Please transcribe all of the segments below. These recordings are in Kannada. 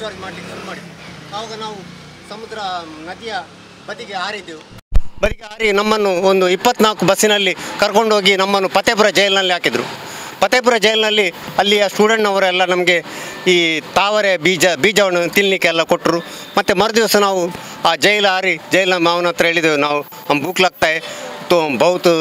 ಡಿಸ್ಚಾರ್ಜ್ ಮಾಡಲಿಕ್ಕೆ ಶುರು ಮಾಡಿದ್ವಿ. ಆವಾಗ ನಾವು ಸಮುದ್ರ ನದಿಯ ಬದಿಗೆ ಹಾರಿ ನಮ್ಮನ್ನು ಒಂದು 24 ಬಸ್ಸಿನಲ್ಲಿ ಕರ್ಕೊಂಡೋಗಿ ನಮ್ಮನ್ನು ಫತೇಪುರ ಜೈಲಿನಲ್ಲಿ ಹಾಕಿದರು. ಫತೇಪುರ ಜೈಲಿನಲ್ಲಿ ಅಲ್ಲಿಯ ಸ್ಟೂಡೆಂಟ್ನವರೆಲ್ಲ ನಮಗೆ ಈ ತಾವರೆ ಬೀಜವನ್ನು ತಿನ್ನಲಿಕ್ಕೆಲ್ಲ ಕೊಟ್ಟರು. ಮತ್ತು ಮರುದಿವಸ ನಾವು ಆ ಜೈಲಿನ ಮಾವನ ಹತ್ರ ಹೇಳಿದೆವು, ನಾವು ಭೂಕ್ ಲಗ್ತಾ ತೋ ಬಹುತ್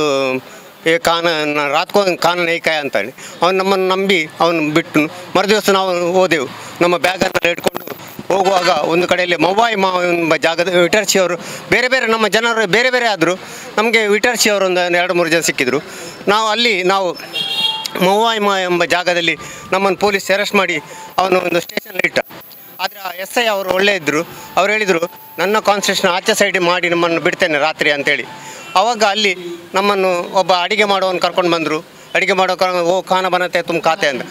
ರಾತ್ ಕೋ ಖಾನ ನೈ ಕಾಯ ಅಂತೇಳಿ ಅವನು ನಮ್ಮನ್ನು ನಂಬಿ ಅವನು ಬಿಟ್ಟು ಮರುದಿವಸ ನಾವು ಹೋದೆವು. ನಮ್ಮ ಬ್ಯಾಗನ್ನು ಇಟ್ಕೊಂಡು ಹೋಗುವಾಗ ಒಂದು ಕಡೆಯಲ್ಲಿ ಮವಾಯಿ ಎಂಬ ಜಾಗದ ವಿಟರ್ಸಿ ಅವರು ಬೇರೆ ನಮ್ಮ ಜನರು ಬೇರೆ ಆದರು. ನಮಗೆ ವಿಟರ್ಸಿ ಅವರು ಒಂದು 2-3 ಜನ ಸಿಕ್ಕಿದ್ರು. ನಾವು ಮವಾಯಿ ಎಂಬ ಜಾಗದಲ್ಲಿ ನಮ್ಮನ್ನು ಪೊಲೀಸ್ ಅರೆಸ್ಟ್ ಮಾಡಿ ಅವನು ಒಂದು ಸ್ಟೇಷನಲ್ಲಿ ಇಟ್ಟ. ಆದರೆ ಆ SI ಅವರು ಒಳ್ಳೆ ಇದ್ದರು. ಅವ್ರು ಹೇಳಿದರು, ನನ್ನ ಕಾನ್ಸ್ಟಿಟ್ಯೂಷನ್ ಆಚೆ ಸೈಡ್ ಮಾಡಿ ನಮ್ಮನ್ನು ಬಿಡ್ತೇನೆ ರಾತ್ರಿ ಅಂತೇಳಿ. ಆವಾಗ ಅಲ್ಲಿ ನಮ್ಮನ್ನು ಒಬ್ಬ ಅಡಿಗೆ ಮಾಡೋನು ಕರ್ಕೊಂಡು ಬಂದರು. ಅಡುಗೆ ಮಾಡೋ ಓ ಖಾನ ಬನತೆ ತುಂಬ ಖಾತೆ ಅಂತ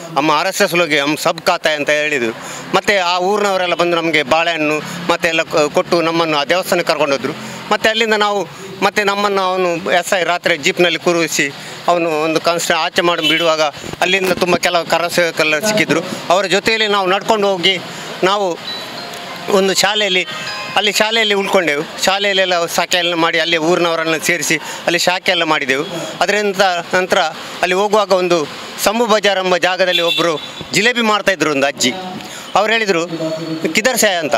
RSS ಲೋಗಿ ಸಬ್ ಖಾತೆ ಅಂತ ಹೇಳಿದರು. ಮತ್ತು ಆ ಊರಿನವರೆಲ್ಲ ಬಂದು ನಮಗೆ ಬಾಳೆಹಣ್ಣು ಮತ್ತು ಎಲ್ಲ ಕೊಟ್ಟು ನಮ್ಮನ್ನು ಆ ದೇವಸ್ಥಾನಕ್ಕೆ ಕರ್ಕೊಂಡೋದ್ರು. ಮತ್ತು ಅಲ್ಲಿಂದ ನಾವು ನಮ್ಮನ್ನು ಅವನು SI ರಾತ್ರಿ ಜೀಪ್ನಲ್ಲಿ ಕೂರಿಸಿ ಅವನು ಒಂದು ಆಚೆ ಮಾಡಿ ಬಿಡುವಾಗ ಅಲ್ಲಿಂದ ತುಂಬ ಕೆಲವು ಕರಸೇವಕರೆಲ್ಲ ಸಿಕ್ಕಿದ್ರು. ಅವರ ಜೊತೆಯಲ್ಲಿ ನಾವು ನಡ್ಕೊಂಡು ಹೋಗಿ ನಾವು ಒಂದು ಶಾಲೆಯಲ್ಲಿ ಉಳ್ಕೊಂಡೆವು. ಶಾಲೆಯಲ್ಲೆಲ್ಲ ಶಾಖೆಯೆಲ್ಲ ಮಾಡಿ ಅಲ್ಲಿ ಊರಿನವರನ್ನು ಸೇರಿಸಿ ಅಲ್ಲಿ ಶಾಖೆ ಎಲ್ಲ ಮಾಡಿದೆವು. ಅದರಿಂದ ನಂತರ ಅಲ್ಲಿ ಹೋಗುವಾಗ ಒಂದು ಸಂಭು ಬಜಾರ್ ಎಂಬ ಜಾಗದಲ್ಲಿ ಒಬ್ಬರು ಜಿಲೇಬಿ ಮಾಡ್ತಾಯಿದ್ರು, ಒಂದು ಅಜ್ಜಿ. ಅವ್ರು ಹೇಳಿದರು, ಕಿದರ್ ಸಾಯ ಅಂತ,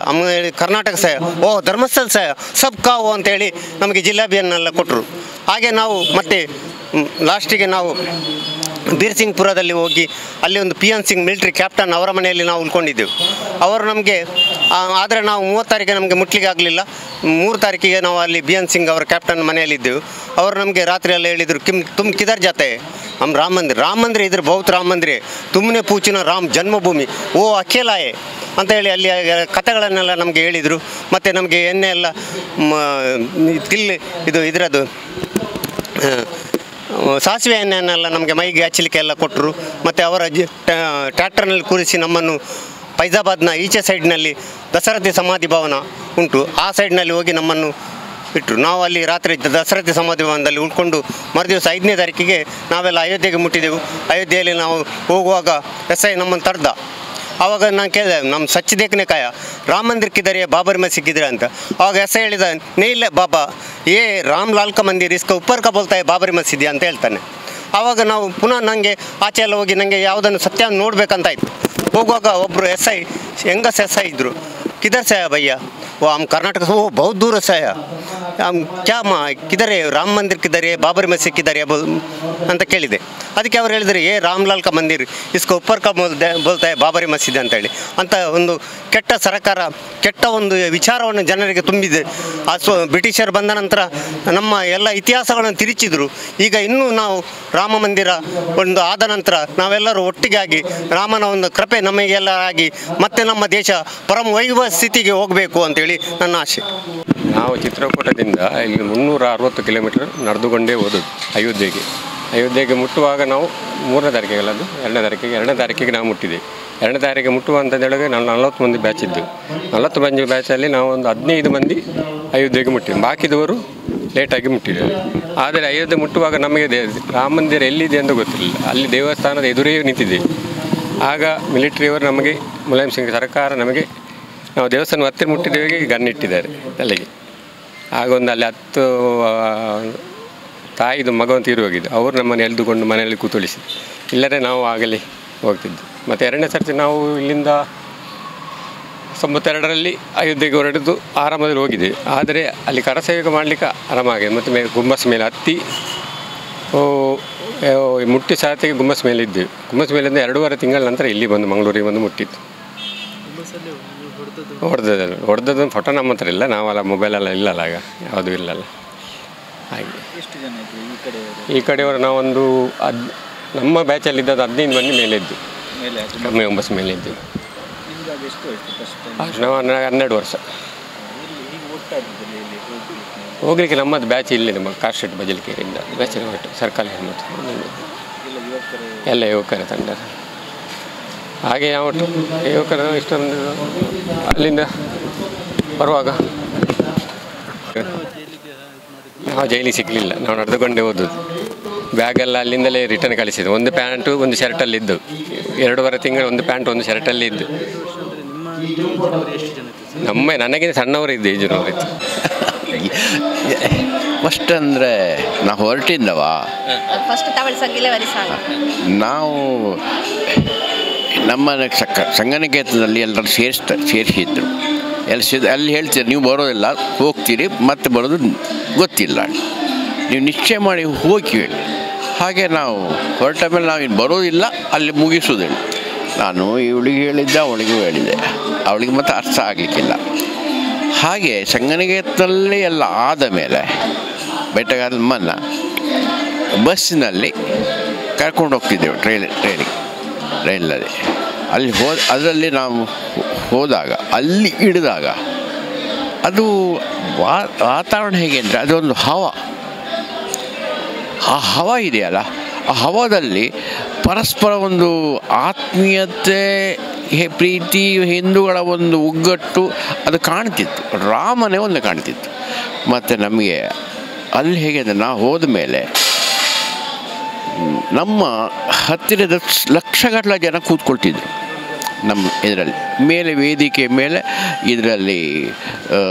ಕರ್ನಾಟಕ ಸಾಯ, ಓ ಧರ್ಮಸ್ಥಳ ಸಾಯ, ಸಬ್ ಕಾವು ಅಂತೇಳಿ ನಮಗೆ ಜಿಲೇಬಿಯನ್ನೆಲ್ಲ ಕೊಟ್ಟರು. ಹಾಗೆ ನಾವು ಮತ್ತೆ ಲಾಸ್ಟಿಗೆ ನಾವು ಬೀರ್ಸಿಂಗ್ಪುರದಲ್ಲಿ ಹೋಗಿ ಅಲ್ಲಿ ಒಂದು PN ಸಿಂಗ್ ಮಿಲಿಟ್ರಿ ಕ್ಯಾಪ್ಟನ್ ಅವರ ಮನೆಯಲ್ಲಿ ನಾವು ಉಳ್ಕೊಂಡಿದ್ದೆವು. ಅವರು ನಮಗೆ ಆದರೆ ನಾವು 30 ತಾರೀಕಿಗೆ ನಮಗೆ ಮುಟ್ಲಿಕ್ಕೆ ಆಗಲಿಲ್ಲ. 3 ತಾರೀಕಿಗೆ ನಾವು ಅಲ್ಲಿ BN ಸಿಂಗ್ ಅವರ ಕ್ಯಾಪ್ಟನ್ ಮನೆಯಲ್ಲಿದ್ದೆವು. ಅವರು ನಮಗೆ ರಾತ್ರಿಯೆಲ್ಲ ಹೇಳಿದರು, ತುಮ್ ಕಿದರ್ ಜಾತೆ हम राम मंदिर इधर बहुत राम मंदिर है, तुमने पूछना राम जन्मभूमि वो अकेला है ಅಂತ ಹೇಳಿ ಅಲ್ಲಿ ಕಥೆಗಳನ್ನೆಲ್ಲ ನಮಗೆ ಹೇಳಿದರು. ಮತ್ತು ನಮಗೆ ಎಣ್ಣೆ ಎಲ್ಲ ಇದರದ್ದು ಸಾಸಿವೆ ಎಣ್ಣೆಯನ್ನೆಲ್ಲ ನಮಗೆ ಮೈಗೆ ಹಚ್ಚಲಿಕ್ಕೆ ಎಲ್ಲ ಕೊಟ್ಟರು. ಮತ್ತು ಅವರ ಟ್ರ್ಯಾಕ್ಟರ್ನಲ್ಲಿ ಕೂರಿಸಿ ನಮ್ಮನ್ನು ಫೈಜಾಬಾದ್ನ ಈಚೆ ಸೈಡ್ನಲ್ಲಿ ದಸರಥಿ ಸಮಾಧಿ ಭವನ ಉಂಟು, ಆ ಸೈಡ್ನಲ್ಲಿ ಹೋಗಿ ನಮ್ಮನ್ನು ಬಿಟ್ಟರು. ನಾವು ಅಲ್ಲಿ ರಾತ್ರಿ ದಸರಥಿ ಸಮಾಧಿ ಭವನದಲ್ಲಿ ಉಳ್ಕೊಂಡು ಮರುದಿವಸ 5ನೇ ತಾರೀಕಿಗೆ ನಾವೆಲ್ಲ ಅಯೋಧ್ಯೆಗೆ ಮುಟ್ಟಿದೆವು. ಅಯೋಧ್ಯೆಯಲ್ಲಿ ನಾವು ಹೋಗುವಾಗ SI ನಮ್ಮನ್ನು ತಡೆದ. ಆವಾಗ ನಾನು ಕೇಳಿದೆ, ನಮ್ಮ ಸಚ್ ದೇಖನೆ ಕಾಯ ರಾಮ ಮಂದಿರ ಕಿದರೆ ಬಾಬರ್ ಮಸೀದ್ ಕಿದರೆ ಅಂತ. ಆವಾಗ SI ಹೇಳಿದ, ನೇಯಿಲ್ಲ ಬಾಬಾ ಏ ರಾಮ್ ಲಾಲ್ ಕ ಮಂದಿರ್ ಇಸ್ಕ ಉಪ್ಪರ್ ಕ ಬೋಲ್ತಾ ಬಾಬರಿ ಮಸೀದಿ ಅಂತ ಹೇಳ್ತಾನೆ. ಆವಾಗ ನಾವು ಪುನಃ ನನಗೆ ಆಚೆ ಎಲ್ಲ ಹೋಗಿ ನನಗೆ ಯಾವುದನ್ನು ಸತ್ಯ ನೋಡಬೇಕಂತಾಯಿತು. ಹೋಗುವಾಗ ಒಬ್ಬರು ಹೆಂಗಸ್ SI ಇದ್ದರು. किधर से आया भैया? वो हम कर्नाटक से, वो बहुत दूर से आया, हम क्या किधर है राम मंदिर किधर है बाबरी मस्जिद किधर है ಅಂತ ಕೇಳಿದೆ. ಅದಕ್ಕೆ ಅವ್ರು ಹೇಳಿದ್ರು, ಏ ರಾಮ್ಲಾಲ್ ಕ ಮಂದಿರ್ ಇಸ್ಕೋ ಉಪ್ಪರ್ ಕ ಬೋಲ್ತಾ ಬಾಬರಿ ಮಸೀದಿ ಅಂತೇಳಿ. ಅಂತ ಒಂದು ಕೆಟ್ಟ ಸರ್ಕಾರ, ಕೆಟ್ಟ ಒಂದು ವಿಚಾರವನ್ನು ಜನರಿಗೆ ತುಂಬಿದೆ. ಬ್ರಿಟಿಷರು ಬಂದ ನಂತರ ನಮ್ಮ ಎಲ್ಲ ಇತಿಹಾಸಗಳನ್ನು ತಿರುಚಿದ್ರು. ಈಗ ಇನ್ನೂ ನಾವು ರಾಮ ಮಂದಿರ ಒಂದು ಆದ ನಂತರ ನಾವೆಲ್ಲರೂ ಒಟ್ಟಿಗಾಗಿ ರಾಮನ ಒಂದು ಕೃಪೆ ನಮಗೆಲ್ಲ ಆಗಿ ಮತ್ತೆ ನಮ್ಮ ದೇಶ ಪರಮ ವೈಭವ ಸ್ಥಿತಿಗೆ ಹೋಗಬೇಕು ಅಂತೇಳಿ ನನ್ನ ಆಸೆ. ನಾವು ಚಿತ್ರಕೂಟದಿಂದ ಇಲ್ಲಿ 360 ಕಿಲೋಮೀಟರ್ ನಡೆದುಕೊಂಡೇ ಹೋದದ್ದು ಅಯೋಧ್ಯೆಗೆ ಮುಟ್ಟುವಾಗ ನಾವು 3ನೇ ತಾರೀಕಿಗೆ ಅಲ್ಲದು 2ನೇ ತಾರೀಕಿಗೆ ನಾವು ಮುಟ್ಟಿದ್ದೇವೆ. 2ನೇ ತಾರೀಕಿಗೆ ಮುಟ್ಟುವಂಥದ್ದೇಳಿಗೆ ನಾವು 40 ಮಂದಿ ಬ್ಯಾಚ್ ಇದ್ದೆವು. 40 ಮಂದಿ ಬ್ಯಾಚಲ್ಲಿ ನಾವು ಒಂದು 15 ಮಂದಿ ಅಯೋಧ್ಯೆಗೆ ಮುಟ್ಟಿದ್ವಿ. ಬಾಕಿದವರು ಲೇಟಾಗಿ ಮುಟ್ಟಿದ್ದೇವೆ. ಆದರೆ ಅಯೋಧ್ಯೆ ಮುಟ್ಟುವಾಗ ನಮಗೆ ರಾಮ ಮಂದಿರ ಎಲ್ಲಿದೆ ಅಂತ ಗೊತ್ತಿರಲಿಲ್ಲ. ಅಲ್ಲಿ ದೇವಸ್ಥಾನದ ಎದುರೇ ನಿಂತಿದ್ದೇವೆ. ಆಗ ಮಿಲಿಟ್ರಿಯವರು ನಮಗೆ ಮುಲಾಯಂ ಸಿಂಗ್ ಸರ್ಕಾರ ನಮಗೆ ನಾವು ದೇವಸ್ಥಾನ ಹತ್ತಿರ ಮುಟ್ಟಿದ್ದೇವೆ ಗನ್ ಇಟ್ಟಿದ್ದಾರೆ ತಲೆಗೆ. ಆಗ ಒಂದು ಅಲ್ಲಿ 10 ತಾಯಿದು ಮಗವನ್ನು ತೀರಿ ಹೋಗಿದ್ದು. ಅವರು ನಮ್ಮನ್ನು ಎಳೆದುಕೊಂಡು ಮನೆಯಲ್ಲಿ ಕೂತೊಳಿಸಿದ್ರು. ಇಲ್ಲದೆ ನಾವು ಆಗಲೇ ಹೋಗ್ತಿದ್ದು. ಮತ್ತು 2ನೇ ಸರ್ತಿ ನಾವು ಇಲ್ಲಿಂದ 92ರಲ್ಲಿ ಅಯೋಧ್ಯೆಗೆ ಹೊರಡಿದ್ದು ಆರಾಮದಲ್ಲಿ ಹೋಗಿದ್ದೇವೆ. ಆದರೆ ಅಲ್ಲಿ ಕರಸೇವಕ ಮಾಡಲಿಕ್ಕೆ ಆರಾಮಾಗಿದೆ. ಮತ್ತು ಗುಮ್ಮಸ್ ಮೇಲೆ ಹತ್ತಿ ಮುಟ್ಟಿ ಸಾತಿಗೆ ಗುಮ್ಮಸ್ ಮೇಲೆ ಇದ್ದೇವೆ. ಗುಮ್ಮಸ್ ಮೇಲಿಂದ 2.5 ತಿಂಗಳ ನಂತರ ಇಲ್ಲಿ ಬಂದು ಮಂಗಳೂರಿಗೆ ಬಂದು ಮುಟ್ಟಿತ್ತು. ಹೊಡೆದದ್ದು ಫೋಟೋ ನಮ್ಮ ಹತ್ರ ಇಲ್ಲ, ನಾವೆಲ್ಲ ಮೊಬೈಲೆಲ್ಲ ಇಲ್ಲಲ್ಲ, ಆಗ ಯಾವುದೂ ಇಲ್ಲಲ್ಲ. ಹಾಗೆ ಈ ಕಡೆಯವರು ನಾವೊಂದು ನಮ್ಮ ಬ್ಯಾಚಲ್ಲಿದ್ದದ್ದು 15 ಮಂದಿ ಮೇಲೆ ಇದ್ದು, ಕಮ್ಮಿ 9 ಮೇಲೆ ಇದ್ದು. ನಾವು 12 ವರ್ಷ ಹೋಗ್ಲಿಕ್ಕೆ ನಮ್ಮದು ಬ್ಯಾಚ್ ಇಲ್ಲಿ ನಮ್ಮ ಕಾಶ್ರಟ್ ಬಜಲ್ಕೆರೆಯಿಂದ ಬ್ಯಾಚಿನ ಒಟ್ಟು ಸರ್ಕಾರಿ ಮತ್ತು ಎಲ್ಲ ಯುವಕರ ತಂಡ. ಹಾಗೆ ನಾವು ಯುವಕರ ಇಷ್ಟೊಂದು ಅಲ್ಲಿಂದ ಬರುವಾಗ ನಾವು ಜೈಲಿಗೆ ಸಿಗಲಿಲ್ಲ, ನಾವು ನಡೆದುಕೊಂಡೇ ಹೋದದ್ದು. ಬ್ಯಾಗೆಲ್ಲ ಅಲ್ಲಿಂದಲೇ ರಿಟರ್ನ್ ಕಳಿಸಿದ್ದು. ಒಂದು ಪ್ಯಾಂಟು ಒಂದು ಶರ್ಟಲ್ಲಿದ್ದು, 2.5 ತಿಂಗಳು ಒಂದು ಪ್ಯಾಂಟು ಒಂದು ಶರ್ಟಲ್ಲಿ ಇದ್ದು. ನನಗಿಂತ ಸಣ್ಣವರು ಇದ್ದೆ ಈಜಿನವರಿತ್ತು. ಫಸ್ಟ್ ಅಂದರೆ ನಾವು ಹೊರಟಿಂದವ ಫಸ್ಟ್ ತವಳ ಸಂಗಿಲೆ ವರಿಸಾಲ ನಾವು ನಮ್ಮ ಸಂಗನಿಕೇತನದಲ್ಲಿ ಎಲ್ಲರೂ ಸೇರಿಸಿದ್ರು. ಅಲ್ಲಿ ಹೇಳ್ತೀರಿ ನೀವು ಬರೋದಿಲ್ಲ, ಹೋಗ್ತೀರಿ ಮತ್ತೆ ಬರೋದು ಗೊತ್ತಿಲ್ಲ, ನೀವು ನಿಶ್ಚಯ ಮಾಡಿ ಹೋಗಿ ಹೇಳಿ. ಹಾಗೆ ನಾವು ಹೊರಟ ಮೇಲೆ ನಾವು ಇನ್ನು ಬರೋದಿಲ್ಲ, ಅಲ್ಲಿ ಮುಗಿಸೋದಿಲ್ಲ. ನಾನು ಇವಳಿಗೆ ಹೇಳಿದ್ದೆ, ಅವಳಿಗೂ ಹೇಳಿದೆ, ಅವಳಿಗೆ ಮತ್ತೆ ಅರ್ಥ ಆಗಲಿಕ್ಕಿಲ್ಲ. ಹಾಗೆ ಸಂಗನಿಕೇತನಲ್ಲಿ ಎಲ್ಲ ಆದ ಮೇಲೆ ಬೆಟ್ಟಗಮ್ಮನ ಬಸ್ಸಿನಲ್ಲಿ ಕರ್ಕೊಂಡು ಹೋಗ್ತಿದ್ದೆವು, ರೈಲಲ್ಲಿ. ಅಲ್ಲಿ ಅದರಲ್ಲಿ ನಾವು ಹೋದಾಗ, ಅಲ್ಲಿ ಇಳಿದಾಗ ಅದು ವಾತಾವರಣ ಹೇಗೆ ಅಂದರೆ ಅದೊಂದು ಆ ಹವ ಇದೆಯಲ್ಲ, ಆ ಹವದಲ್ಲಿ ಪರಸ್ಪರ ಒಂದು ಆತ್ಮೀಯತೆ, ಪ್ರೀತಿ, ಹಿಂದೂಗಳ ಒಂದು ಒಗ್ಗಟ್ಟು ಅದು ಕಾಣ್ತಿತ್ತು. ರಾಮನೇ ಒಂದು ಕಾಣ್ತಿತ್ತು. ಮತ್ತು ನಮಗೆ ಅಲ್ಲಿ ಹೇಗೆ ಅಂದರೆ ನಾವು ಹೋದ ಮೇಲೆ ನಮ್ಮ ಹತ್ತಿರದ ಲಕ್ಷಗಟ್ಟಲೆ ಜನ ಕೂತ್ಕೊಳ್ತಿದ್ರು ನಮ್ಮ ಇದರಲ್ಲಿ, ಮೇಲೆ ವೇದಿಕೆ ಮೇಲೆ. ಇದರಲ್ಲಿ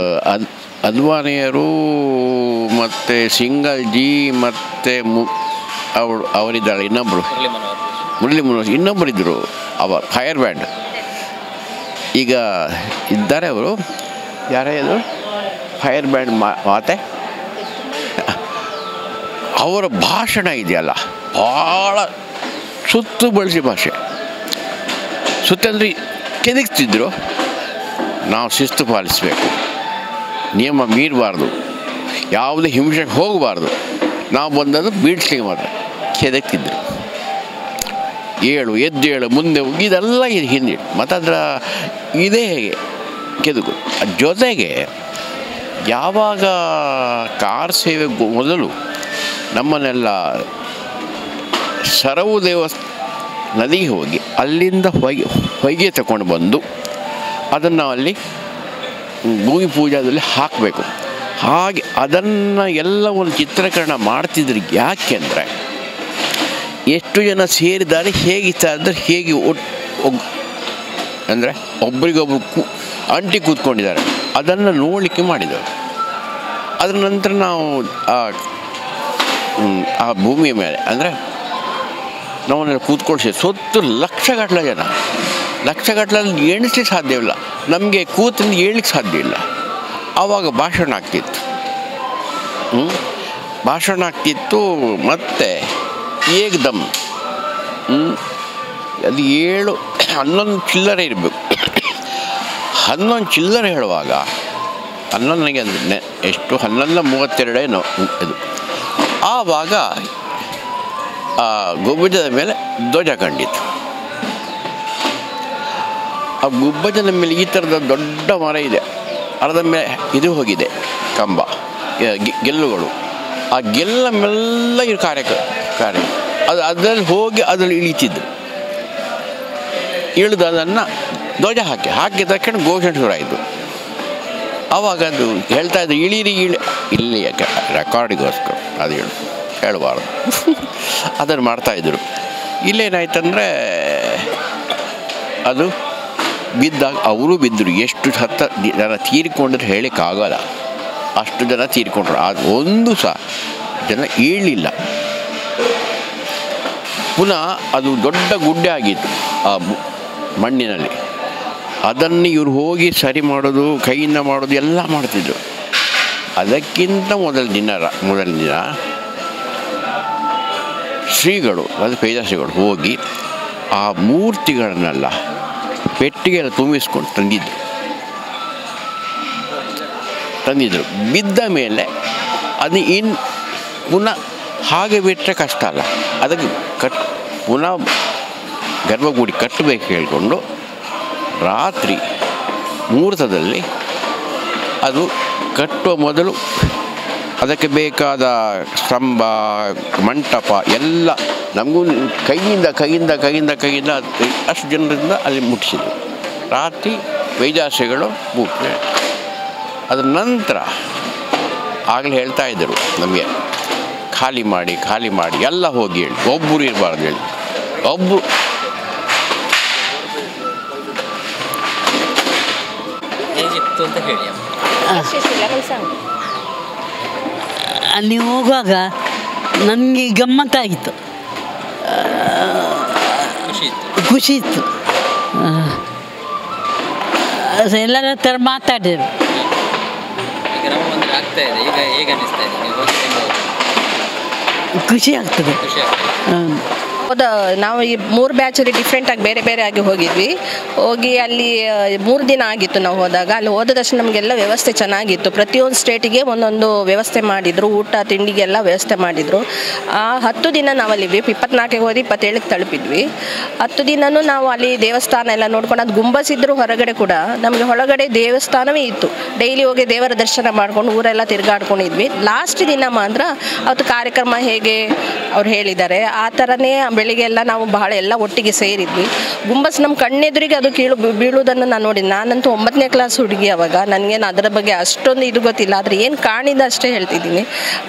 ಅದ್ವಾನಿಯರು ಮತ್ತು ಸಿಂಗಲ್ಜಿ ಮತ್ತು ಅವರಿದ್ದಾಳೆ ಇನ್ನೊಬ್ಬರು, ಮುರಳಿ ಮನೋಹರ್, ಇನ್ನೊಬ್ಬರಿದ್ದರು ಫೈರ್ ಬ್ಯಾಂಡ್. ಈಗ ಇದ್ದಾರೆ ಅವರು, ಯಾರೇ ಇದು ಫೈರ್ ಬ್ಯಾಂಡ್ ಮಾತೆ. ಅವರ ಭಾಷಣ ಇದೆಯಲ್ಲ ಭಾಳ ಸುತ್ತು ಬಳಸಿ ಭಾಷೆ. ಸುತ್ತಂದ್ರೆ ಕೆದಕ್ತಿದ್ರು. ನಾವು ಶಿಸ್ತು ಪಾಲಿಸಬೇಕು, ನಿಯಮ ಮೀರಬಾರ್ದು, ಯಾವುದೇ ಹಿಂಸೆಗೆ ಹೋಗಬಾರ್ದು, ನಾವು ಬಂದದ್ದು ಬೀಳ್ಸ್ಲಿಕ್ಕೆ ಮಾತ್ರ. ಕೆದಕ್ತಿದ್ರು. ಎದ್ದೇಳು ಮುಂದೆ ಹೋಗಿ, ಇದೆಲ್ಲ ಇದು ಹಿಂದೆ. ಮತ್ತು ಅದರ ಇದೇ ಹೇಗೆ ಕೆದಕು. ಜೊತೆಗೆ ಯಾವಾಗ ಕಾರ್ ಸೇವೆ ಮೊದಲು ನಮ್ಮನ್ನೆಲ್ಲ ಸರವು ನದಿಗೆ ಹೋಗಿ ಅಲ್ಲಿಂದ ಹೊಯ್ಗೆ ತಗೊಂಡು ಬಂದು ಅದನ್ನು ಅಲ್ಲಿ ಭೂಮಿ ಪೂಜಾದಲ್ಲಿ ಹಾಕಬೇಕು. ಹಾಗೆ ಅದನ್ನು ಎಲ್ಲ ಒಂದು ಚಿತ್ರೀಕರಣ ಮಾಡ್ತಿದ್ರು. ಯಾಕೆಂದರೆ ಎಷ್ಟು ಜನ ಸೇರಿದ್ದಾರೆ, ಹೇಗಿತ್ತ ಅಂದರೆ ಹೇಗೆ ಅಂದರೆ ಒಬ್ರಿಗೊಬ್ರು ಅಂಟಿ ಕೂತ್ಕೊಂಡಿದ್ದಾರೆ, ಅದನ್ನು ನೋಡಲಿಕ್ಕೆ ಮಾಡಿದರು. ಅದರ ನಂತರ ನಾವು ಆ ಭೂಮಿಯ ಮೇಲೆ ಅಂದರೆ ನಾವನ್ನೆಲ್ಲ ಕೂತ್ಕೊಳ್ಸಿ ಸುತ್ತು ಲಕ್ಷಗಟ್ಟಲೆ ಜನ, ಲಕ್ಷಗಟ್ಟಲೆ ಎಣಿಸ್ಲಿಕ್ಕೆ ಸಾಧ್ಯವಿಲ್ಲ. ನಮಗೆ ಕೂತಿಂದ ಏಳಲಿಕ್ಕೆ ಸಾಧ್ಯ ಇಲ್ಲ. ಆವಾಗ ಭಾಷಣ ಆಗ್ತಿತ್ತು. ಮತ್ತು ಏಕದಮ್ ಅದು 11 ಚಿಲ್ಲರೆ ಇರಬೇಕು. 11 ಚಿಲ್ಲರೆ ಹೇಳುವಾಗ 11ಗೆ ಅಂದರೆ ಎಷ್ಟು 11:32 ಇದು. ಆವಾಗ ಆ ಗುಬ್ಬಜದ ಮೇಲೆ ಧ್ವಜ ಕಂಡಿತು. ಆ ಗುಬ್ಬಜದ ಮೇಲೆ ಈ ಥರದ ದೊಡ್ಡ ಮರ ಇದೆ, ಅರ್ಧ ಮೇಲೆ ಇದು ಹೋಗಿದೆ ಕಂಬ, ಗೆಲ್ಲುಗಳು. ಆ ಗೆಲ್ಲ ಮೆಲ್ಲ ಇರು ಕಾರ್ಯ ಅದರಲ್ಲಿ ಹೋಗಿ ಅದರಲ್ಲಿ ಇಳಿತಿದ್ದು. ಇಳಿದು ಅದನ್ನು ಧ್ವಜ ಹಾಕಿದ ತಕ್ಷಣ ಘೋಷಣೆ ಶುರುವಾಯಿತು. ಆವಾಗ ಅದು ಹೇಳ್ತಾ ಇದ್ದು ಇಳಿ ಇಲ್ಲಿ ರೆಕಾರ್ಡಿಗೋಸ್ಕರ ಅದು ಹೇಳಬಾರ್ದು ಅದನ್ನು ಮಾಡ್ತಾಯಿದ್ರು. ಇಲ್ಲೇನಾಯ್ತಂದರೆ ಅದು ಬಿದ್ದಾಗ ಅವರು ಬಿದ್ದರು. ಎಷ್ಟು ಜನ ತೀರಿಕೊಂಡ್ರೆ ಹೇಳೋಕ್ಕಾಗಲ್ಲ, ಅಷ್ಟು ಜನ ತೀರಿಕೊಂಡ್ರು. ಅದು ಒಂದು ಸಹ ಜನ ಏಳಲಿಲ್ಲ. ಪುನಃ ಅದು ದೊಡ್ಡ ಗುಡ್ಡೆ ಆಗಿತ್ತು ಆ ಮಣ್ಣಿನಲ್ಲಿ. ಅದನ್ನು ಇವರು ಹೋಗಿ ಸರಿ ಮಾಡೋದು, ಕೈಯಿಂದ ಮಾಡೋದು ಎಲ್ಲ ಮಾಡ್ತಿದ್ರು. ಅದಕ್ಕಿಂತ ಮೊದಲ ದಿನ ಶ್ರೀಗಳು, ಅದು ಪೇಜಾಶ್ರೀಗಳು ಹೋಗಿ ಆ ಮೂರ್ತಿಗಳನ್ನೆಲ್ಲ ಪೆಟ್ಟಿಗೆಲ್ಲ ತುಂಬಿಸ್ಕೊಂಡು ತಂದಿದ್ರು. ಬಿದ್ದ ಮೇಲೆ ಅದು ಪುನಃ ಹಾಗೆ ಬಿಟ್ಟರೆ ಕಷ್ಟ ಅಲ್ಲ, ಅದಕ್ಕೆ ಪುನಃ ಗರ್ಭಗುಡಿ ಕಟ್ಟಬೇಕು ಹೇಳಿಕೊಂಡು ರಾತ್ರಿ ಮುಹೂರ್ತದಲ್ಲಿ ಅದು ಕಟ್ಟುವ ಮೊದಲು ಅದಕ್ಕೆ ಬೇಕಾದ ಸ್ತಂಭ, ಮಂಟಪ ಎಲ್ಲ ನಮಗೂ ಕೈಯಿಂದ ಅಷ್ಟು ಜನರಿಂದ ಅಲ್ಲಿ ಮುಟ್ಟಿಸಿದ್ರು. ರಾತ್ರಿ ವೈಜಾಸೆಗಳು ಮುಟ್ಟಿ ಅದರ ನಂತರ ಆಗಲೇ ಹೇಳ್ತಾ ಇದ್ದರು ನಮಗೆ, ಖಾಲಿ ಮಾಡಿ ಎಲ್ಲ ಹೋಗಿ ಹೇಳಿ, ಒಬ್ಬರು ಇರಬಾರ್ದು ಹೇಳಿ. ಹೇಳಿ. Lemon song. ಅಲ್ಲಿ ಹೋಗುವಾಗ ನನಗೆ ಗಮ್ಮತ್ತಾಗಿತ್ತು, ಖುಷಿ ಇತ್ತು. ಎಲ್ಲರ ಹತ್ರ ಮಾತಾಡಿದ್ರು. ಈಗ ರಾಮ ಮಂದಿರ ಆಗ್ತಾ ಇದೆ, ಈಗ ಹೇಗೆ ಅನಿಸ್ತಾ ಇದೆ? ನೀವು ಹೋಗಿ ಖುಷಿ ಆಗ್ತದೆ. ಖುಷಿ ಆಗ್ತದೆ. ಹೌದಾ, ನಾವು ಈ 3 ಬ್ಯಾಚಲ್ಲಿ ಡಿಫ್ರೆಂಟಾಗಿ ಬೇರೆ ಬೇರೆ ಆಗಿ ಹೋಗಿದ್ವಿ. ಹೋಗಿ ಅಲ್ಲಿ 3 ದಿನ ಆಗಿತ್ತು ನಾವು ಹೋದಾಗ. ಅಲ್ಲಿ ಹೋದ ತಕ್ಷಣ ನಮಗೆಲ್ಲ ವ್ಯವಸ್ಥೆ ಚೆನ್ನಾಗಿತ್ತು. ಪ್ರತಿಯೊಂದು ಸ್ಟೇಟಿಗೆ ಒಂದೊಂದು ವ್ಯವಸ್ಥೆ ಮಾಡಿದರು, ಊಟ ತಿಂಡಿಗೆಲ್ಲ ವ್ಯವಸ್ಥೆ ಮಾಡಿದರು. ಆ 10 ದಿನ ನಾವು ಅಲ್ಲಿ 24ಗೆ ಹೋಗಿ 27ಕ್ಕೆ ತಲುಪಿದ್ವಿ. 10 ದಿನವೂ ನಾವು ಅಲ್ಲಿ ದೇವಸ್ಥಾನ ಎಲ್ಲ ನೋಡ್ಕೊಂಡು, ಅದು ಗುಂಬಸಿದ್ರು ಹೊರಗಡೆ ಕೂಡ ನಮಗೆ ಒಳಗಡೆ ದೇವಸ್ಥಾನವೇ ಇತ್ತು. ಡೈಲಿ ಹೋಗಿ ದೇವರ ದರ್ಶನ ಮಾಡ್ಕೊಂಡು ಊರೆಲ್ಲ ತಿರುಗಾಡ್ಕೊಂಡಿದ್ವಿ. ಲಾಸ್ಟ್ ದಿನ ಮಾತ್ರ ಅವತ್ತು ಕಾರ್ಯಕ್ರಮ ಹೇಗೆ ಅವ್ರು ಹೇಳಿದ್ದಾರೆ ಆ ಥರನೇ ಬೆಳಿಗ್ಗೆ ಎಲ್ಲ ನಾವು ಬಹಳ ಎಲ್ಲ ಒಟ್ಟಿಗೆ ಸೇರಿದ್ವಿ. ಗುಂಬಸ್ ನಮ್ಮ ಕಣ್ಣೆದುರಿಗೆ ಅದು ಬೀಳುವುದನ್ನು ನಾನು ನೋಡಿದ್ದೆ. ನಾನಂತೂ 9ನೇ ಕ್ಲಾಸ್ ಹುಡುಗಿ ಅವಾಗ. ನನಗೇನು ಅದರ ಬಗ್ಗೆ ಅಷ್ಟೊಂದು ಇದು ಗೊತ್ತಿಲ್ಲ, ಆದರೆ ಏನು ಕಾಣಿದ ಅಷ್ಟೇ ಹೇಳ್ತಿದ್ದೀನಿ,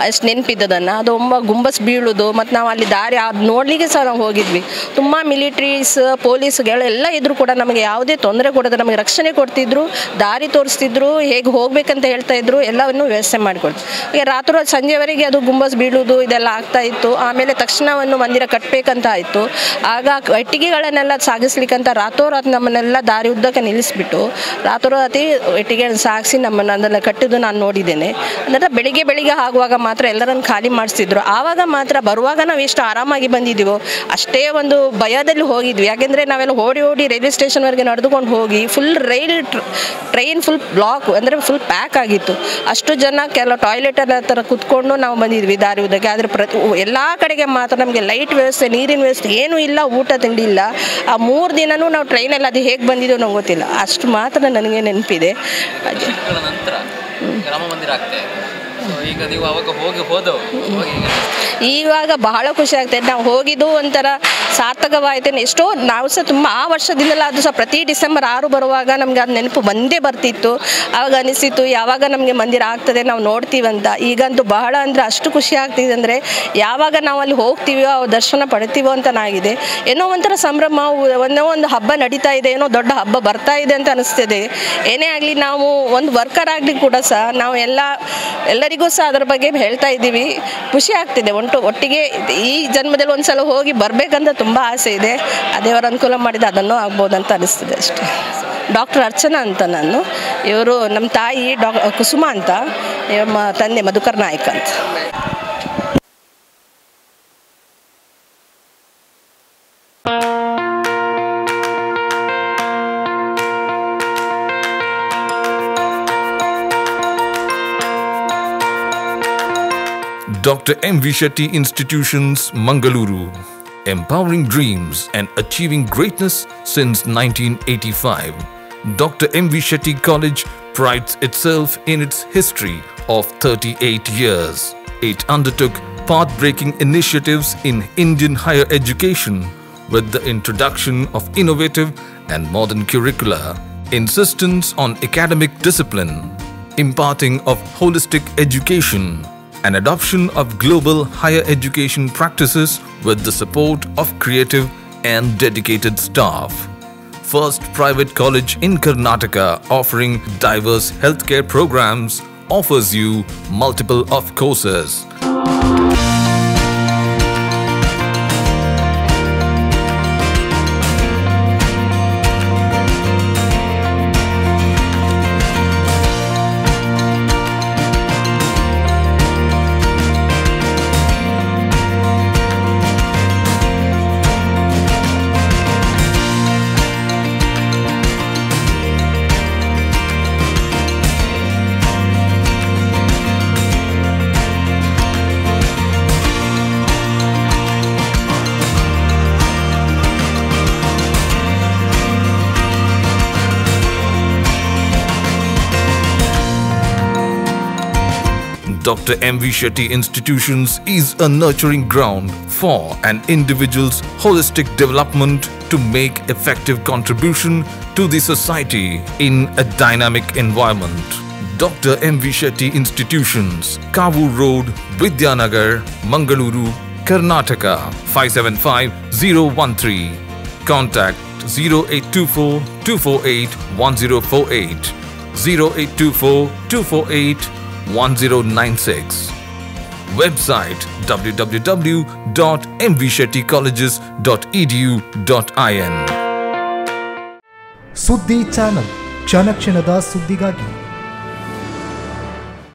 ಅಷ್ಟು ನೆನಪಿದ್ದದನ್ನು. ಅದು ಗುಂಬಸ್ ಬೀಳುವುದು ಮತ್ತು ನಾವು ಅಲ್ಲಿ ದಾರಿ ಅದು ನೋಡಲಿಕ್ಕೆ ಸಹ ನಾವು ಹೋಗಿದ್ವಿ. ತುಂಬ ಮಿಲಿಟ್ರೀಸ್ ಪೊಲೀಸ್ಗಳು ಎಲ್ಲ ಇದ್ದರೂ ಕೂಡ ನಮಗೆ ಯಾವುದೇ ತೊಂದರೆ ಕೊಡೋದು ನಮಗೆ ರಕ್ಷಣೆ ಕೊಡ್ತಿದ್ರು, ದಾರಿ ತೋರಿಸ್ತಿದ್ರು, ಹೇಗೆ ಹೋಗ್ಬೇಕಂತ ಹೇಳ್ತಾ ಇದ್ರು, ಎಲ್ಲವನ್ನು ವ್ಯವಸ್ಥೆ ಮಾಡಿಕೊಡ್ತು. ಈಗ ರಾತ್ರಿ ಸಂಜೆವರೆಗೆ ಅದು ಗುಂಬಸ್ ಬೀಳುವುದು ಇದೆಲ್ಲ ಆಗ್ತಾ ಇತ್ತು. ಆಮೇಲೆ ತಕ್ಷಣವನ್ನು ಮಂದಿರ ಕಟ್ಟಬೇಕಂತ ಆಯಿತು. ಆಗ ಇಟ್ಟಿಗೆಗಳನ್ನೆಲ್ಲ ಸಾಗಿಸ್ಲಿಕ್ಕಂತ ರಾತ್ರೋರಾತ್ರಿ ನಮ್ಮನ್ನೆಲ್ಲ ದಾರಿ ಉದ್ದಕ್ಕೆ ನಿಲ್ಲಿಸ್ಬಿಟ್ಟು ರಾತ್ರೋರಾತ್ರಿ ಇಟ್ಟಿಗೆಗಳನ್ನು ಸಾಗಿಸಿ ನಮ್ಮನ್ನು ಅದನ್ನು ಕಟ್ಟಿದ್ದು ನಾನು ನೋಡಿದ್ದೇನೆ. ಅಂದರೆ ಬೆಳಿಗ್ಗೆ ಆಗುವಾಗ ಮಾತ್ರ ಎಲ್ಲರನ್ನು ಖಾಲಿ ಮಾಡಿಸ್ತಿದ್ರು. ಆವಾಗ ಮಾತ್ರ ಬರುವಾಗ ನಾವು ಎಷ್ಟು ಆರಾಮಾಗಿ ಬಂದಿದ್ದೀವೋ ಅಷ್ಟೇ ಒಂದು ಭಯದಲ್ಲಿ ಹೋಗಿದ್ವಿ. ಯಾಕೆಂದರೆ ನಾವೆಲ್ಲ ಓಡಿ ರೈಲ್ವೆ ಸ್ಟೇಷನ್ವರೆಗೆ ನಡೆದುಕೊಂಡು ಹೋಗಿ ಫುಲ್ ಟ್ರೈನ್ ಫುಲ್ ಬ್ಲಾಕ್, ಅಂದರೆ ಫುಲ್ ಪ್ಯಾಕ್ ಆಗಿತ್ತು. ಅಷ್ಟು ಜನ ಕೆಲವು ಟಾಯ್ಲೆಟ್ ಎಲ್ಲ ಥರ ಕುತ್ಕೊಂಡು ನಾವು ಬಂದಿದ್ವಿ ದಾರಿ ಉದ್ದಕ್ಕೆ. ಆದರೆ ಎಲ್ಲ ಕಡೆಗೆ ಮಾತ್ರ ನಮಗೆ ಲೈಟ್ ವ್ಯವಸ್ಥೆ, ನೀರಿನ ವ್ಯವಸ್ಥೆ ಏನೂ ಇಲ್ಲ, ಊಟ ತಿಂಡಿ ಇಲ್ಲ. ಆ 3 ದಿನವೂ ನಾವು ಟ್ರೈನಲ್ಲಿ ಅದು ಹೇಗೆ ಬಂದಿದ್ದೋ ನಂಗೆ ಗೊತ್ತಿಲ್ಲ, ಅಷ್ಟು ಮಾತ್ರ ನನಗೆ ನೆನಪಿದೆ. ನಂತರ ರಾಮ ಮಂದಿರ ಆಗ್ತಾ ಇದೆ. ಈಗ ನೀವು ಅವಾಗ ಇವಾಗ ಬಹಳ ಖುಷಿ ಆಗ್ತದೆ. ನಾವು ಹೋಗಿದ್ದು ಒಂಥರ ಸಾರ್ಥಕವಾಯಿತು. ಎಷ್ಟೋ ನಾವು ಸಹ ತುಂಬ ಆ ವರ್ಷದಿಂದಲೇ ಅದು ಸಹ ಪ್ರತಿ ಡಿಸೆಂಬರ್ 6 ಬರುವಾಗ ನಮಗೆ ಅದು ನೆನಪು ಬಂದೇ ಬರ್ತಿತ್ತು. ಆವಾಗ ಅನಿಸಿತ್ತು ಯಾವಾಗ ನಮಗೆ ಮಂದಿರ ಆಗ್ತದೆ ನಾವು ನೋಡ್ತೀವಂತ. ಈಗಂತೂ ಬಹಳ ಅಂದರೆ ಅಷ್ಟು ಖುಷಿ ಆಗ್ತಿದೆ. ಅಂದರೆ ಯಾವಾಗ ನಾವು ಅಲ್ಲಿ ಹೋಗ್ತೀವೋ ದರ್ಶನ ಪಡ್ತೀವೋ ಅಂತನಾಗಿದೆ. ಏನೋ ಒಂಥರ ಸಂಭ್ರಮ, ಒಂದು ಹಬ್ಬ ನಡೀತಾ ಇದೆ, ಏನೋ ದೊಡ್ಡ ಹಬ್ಬ ಬರ್ತಾ ಇದೆ ಅಂತ ಅನಿಸ್ತದೆ. ಏನೇ ಆಗಲಿ ನಾವು ಒಂದು ವರ್ಕರ್ ಆಗಲಿ ಕೂಡ ಸಹ ನಾವು ಎಲ್ಲರಿಗೂ ಸಹ ಅದರ ಬಗ್ಗೆ ಹೇಳ್ತಾ ಇದ್ದೀವಿ. ಖುಷಿ ಆಗ್ತಿದೆ. ಒಟ್ಟಿಗೆ ಈ ಜನ್ಮದಲ್ಲಿ ಒಂದು ಸಲ ಹೋಗಿ ಬರಬೇಕಂತ ತುಂಬ ಆಸೆ ಇದೆ. ದೇವರ ಅನುಕೂಲ ಮಾಡಿದ ಅದನ್ನು ಆಗ್ಬೋದಂತ ಅನಿಸ್ತದೆ ಅಷ್ಟೇ. ಡಾಕ್ಟರ್ ಅರ್ಚನಾ ಅಂತ ನಾನು. ಇವರು ನಮ್ಮ ತಾಯಿ ಕುಸುಮ ಅಂತ, ನಮ್ಮ ತಂದೆ ಮಧುಕರ್ ನಾಯ್ಕ ಅಂತ. Dr. M. V. Shetty Institutions, Mangaluru. Empowering dreams and achieving greatness since 1985. Dr. M. V. Shetty College prides itself in its history of 38 years. It undertook path-breaking initiatives in Indian higher education with the introduction of innovative and modern curricula, insistence on academic discipline, imparting of holistic education, and adoption of global higher education practices with the support of creative and dedicated staff. First private college in Karnataka offering diverse healthcare programs offers you multiple of courses. Dr. M. V. Shetty Institutions is a nurturing ground for an individual's holistic development to make effective contribution to the society in a dynamic environment. Dr. M. V. Shetty Institutions, Kavu Road, Vidyanagar, Mangaluru, Karnataka 575013. Contact 0824 248 1048. 0824 248 1096. Website www.mvshettycolleges.edu.in. ಸುದ್ದಿ ಚಾನಲ್ ಕ್ಷಣ ಕ್ಷಣದ ಸುದ್ದಿಗಾಗಿ